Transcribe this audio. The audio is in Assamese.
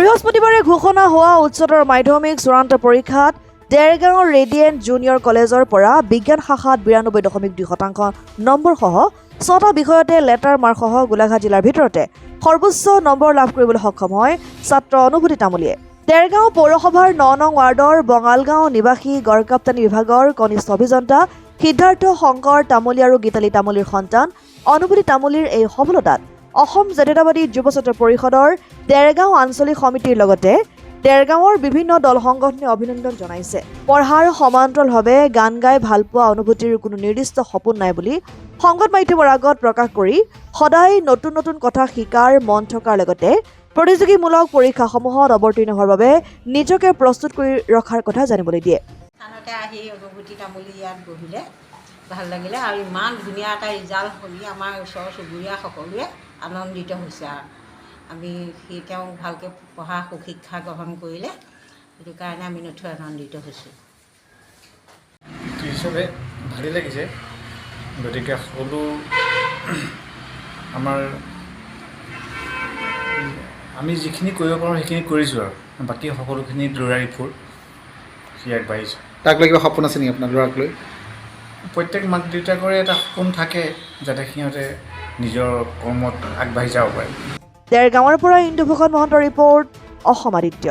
বৃহস্পতিবাৰে ঘোষণা হোৱা উচ্চতৰ মাধ্যমিক চূড়ান্ত পৰীক্ষাত দেৰগাঁৱৰ ৰেডিয়েণ্ট জুনিয়ৰ কলেজৰ পৰা বিজ্ঞান শাখাত 92.2% নম্বৰসহ 6টা বিষয়তে লেটাৰ মাৰ্কসহ গোলাঘাট জিলাৰ ভিতৰতে সৰ্বোচ্চ নম্বৰ লাভ কৰিবলৈ সক্ষম হয় ছাত্ৰ অনুভূতি তামুলীয়ে। দেৰগাঁও পৌৰসভাৰ 9 নং ৱাৰ্ডৰ বঙালগাঁও নিবাসী গড়কাপ্তানী বিভাগৰ কনিষ্ঠ অভিযন্তা সিদ্ধাৰ্থ শংকৰ তামুলী আৰু গীতালী তামুলীৰ সন্তান অনুভূতি তামুলীৰ এই সফলতাত অসম জাতীয়তাবাদী যুৱ ছাত্ৰ পৰিষদৰ দেৰগাঁও আঞ্চলিক সমিতিৰ লগতে দেৰগাঁৱৰ বিভিন্ন দল সংগঠনে অভিনন্দন জনাইছে। পঢ়াৰ সমান্তৰালভাৱে গান গাই ভাল পোৱা অনুভূতিৰ কোনো নিৰ্দিষ্ট সপোন নাই বুলি সংবাদ মাধ্যমৰ আগত প্ৰকাশ কৰি সদায় নতুন নতুন কথা শিকাৰ মন থকাৰ লগতে প্ৰতিযোগীমূলক পৰীক্ষাসমূহত অৱতীৰ্ণ হোৱাৰ বাবে নিজকে প্ৰস্তুত কৰি ৰখাৰ কথা জানিবলৈ দিয়ে। স্থানতে আহি অনুভূতি তামুলী ইয়াত বহিলে ভাল লাগিলে আৰু ইমান ধুনীয়া এটা ৰিজাল্ট শুনি আমাৰ ওচৰ চুবুৰীয়া সকলোৱে আনন্দিত হৈছে। আমি তেওঁ ভালকৈ পঢ়া সুশিক্ষা গ্ৰহণ কৰিলে, সেইটো কাৰণে আমি নথৈ আনন্দিত হৈছোঁ। হিচাপে ভালেই লাগিছে, গতিকে সকলো আমি যিখিনি কৰিব পাৰোঁ সেইখিনি কৰিছোঁ আৰু বাকী সকলোখিনি ল'ৰাৰি ফুৰ সি আগবাঢ়িছোঁ। তাক লৈ কিবা সপোন আছে নেকি আপোনাৰ ল'ৰাক লৈ? প্ৰত্যেক মাক দেউতাকৰে এটা সপোন থাকে যাতে সিহঁতে নিজৰ কৰ্মত আগবাঢ়ি যাব পাৰে। দেৰগাঁৱৰ পৰা ইন্দুভূষণ মহন্তৰ ৰিপৰ্ট, অসম আদিত্য।